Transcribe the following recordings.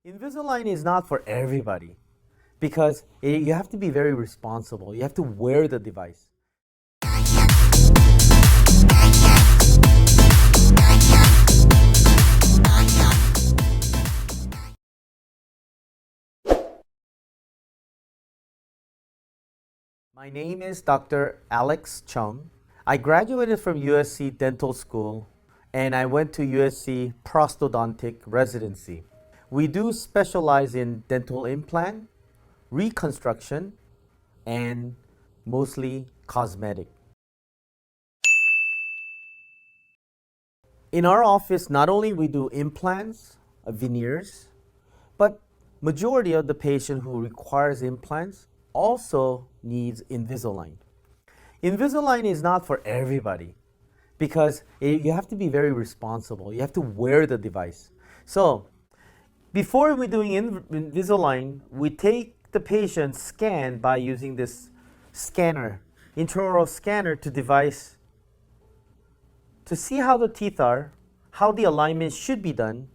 Invisalign is not for everybody because you have to be very responsible. You have to wear the device. My name is Dr. Alex Chung. I graduated from USC Dental School and I went to USC Prosthodontic residency. We do specialize in dental implant, reconstruction, and mostly cosmetic. In our office, not only we do implants, veneers, but majority of the patient who requires implants also needs Invisalign. Invisalign is not for everybody because you have to be very responsible. You have to wear the device. So before we're doing Invisalign, we take the patient's scan by using this scanner, intraoral scanner to device to see how the teeth are, how the alignment should be done.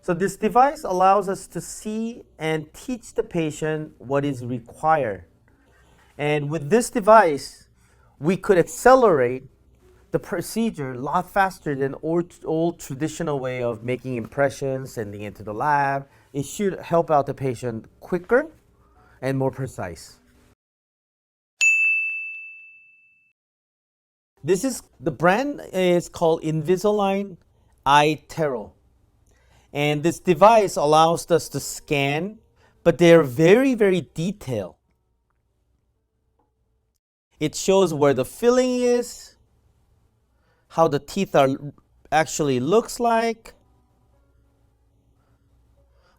So this device allows us to see and teach the patient what is required. And with this device, we could accelerate the procedure a lot faster than old traditional way of making impressions, sending it to the lab. It should help out the patient quicker and more precise. The brand is called Invisalign iTero. And this device allows us to scan, but they're very, very detailed. It shows where the filling is, how the teeth are actually looks like,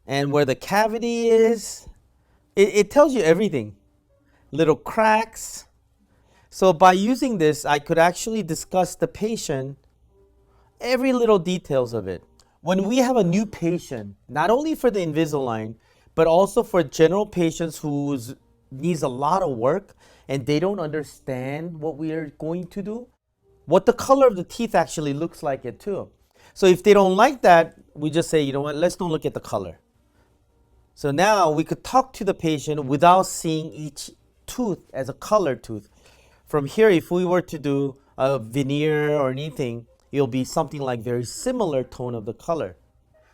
and where the cavity is. It tells you everything. Little cracks. So by using this, I could actually discuss the patient, every little details of it. When we have a new patient, not only for the Invisalign, but also for general patients who needs a lot of work and they don't understand what we are going to do, what the color of the teeth actually looks like it too. So if they don't like that, we just say, you know what, let's don't look at the color. So now we could talk to the patient without seeing each tooth as a color tooth. From here, if we were to do a veneer or anything, it'll be something like very similar tone of the color.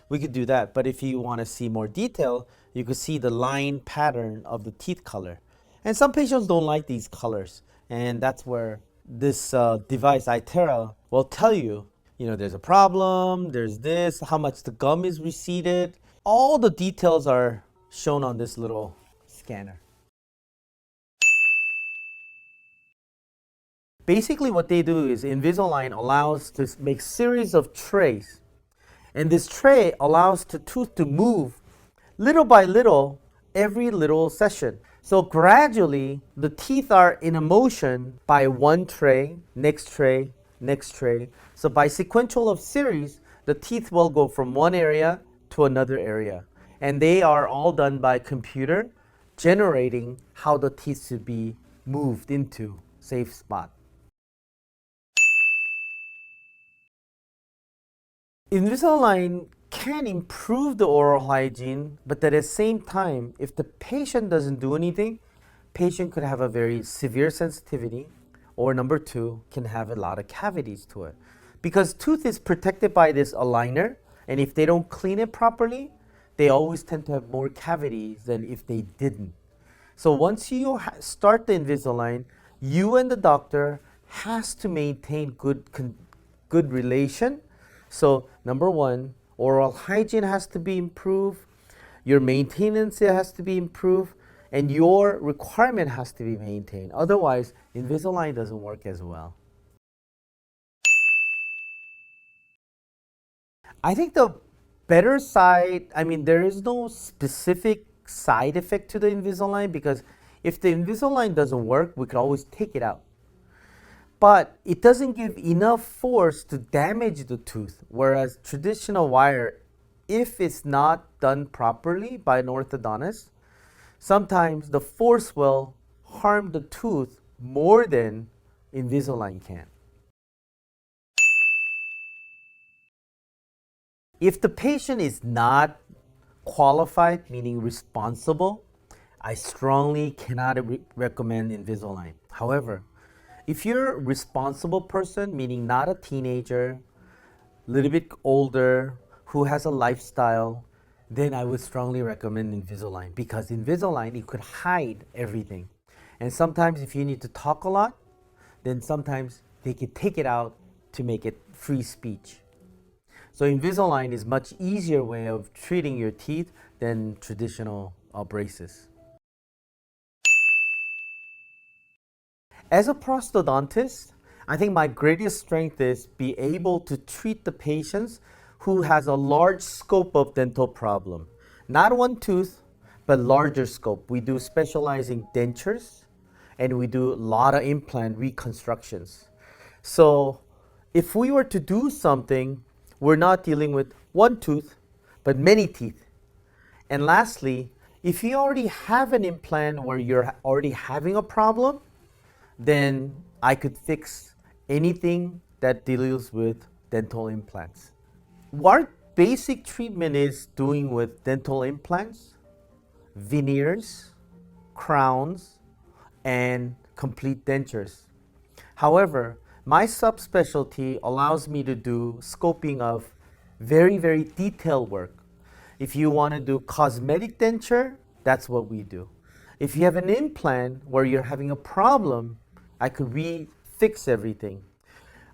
We could do that. But if you want to see more detail, you could see the line pattern of the teeth color. And some patients don't like these colors. And that's where this device, iTero, will tell you, there's a problem, there's this, how much the gum is receded. All the details are shown on this little scanner. Basically what they do is Invisalign allows to make series of trays. And this tray allows the tooth to move little by little every little session. So gradually the teeth are in a motion by one tray, next tray, next tray. So by sequential of series, the teeth will go from one area to another area. And they are all done by computer generating how the teeth should be moved into safe spot. Invisalign can improve the oral hygiene, but at the same time, if the patient doesn't do anything, patient could have a very severe sensitivity, or number two, can have a lot of cavities to it. Because tooth is protected by this aligner, and if they don't clean it properly, they always tend to have more cavities than if they didn't. So once you start the Invisalign, you and the doctor has to maintain good relation. So number one, oral hygiene has to be improved, your maintenance has to be improved, and your requirement has to be maintained. Otherwise, Invisalign doesn't work as well. I think the better side, there is no specific side effect to the Invisalign because if the Invisalign doesn't work, we could always take it out. But it doesn't give enough force to damage the tooth, whereas traditional wire, if it's not done properly by an orthodontist, sometimes the force will harm the tooth more than Invisalign can. If the patient is not qualified, meaning responsible, I strongly cannot recommend Invisalign. However, if you're a responsible person, meaning not a teenager, a little bit older, who has a lifestyle, then I would strongly recommend Invisalign because Invisalign, you could hide everything. And sometimes if you need to talk a lot, then sometimes they can take it out to make it free speech. So Invisalign is much easier way of treating your teeth than traditional braces. As a prosthodontist, I think my greatest strength is be able to treat the patients who has a large scope of dental problem. Not one tooth, but larger scope. We do specializing dentures and we do a lot of implant reconstructions. So if we were to do something, we're not dealing with one tooth, but many teeth. And lastly, if you already have an implant where you're already having a problem, then I could fix anything that deals with dental implants. Our basic treatment is doing with dental implants, veneers, crowns, and complete dentures. However, my subspecialty allows me to do scoping of very, very detailed work. If you want to do cosmetic denture, that's what we do. If you have an implant where you're having a problem, I could fix everything.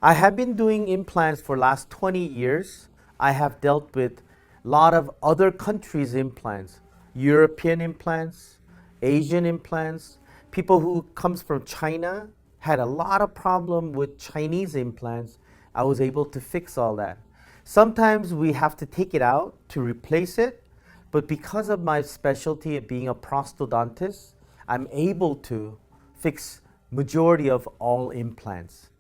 I have been doing implants for last 20 years. I have dealt with a lot of other countries' implants, European implants, Asian implants. People who comes from China had a lot of problem with Chinese implants. I was able to fix all that. Sometimes we have to take it out to replace it, but because of my specialty of being a prosthodontist, I'm able to fix majority of all implants.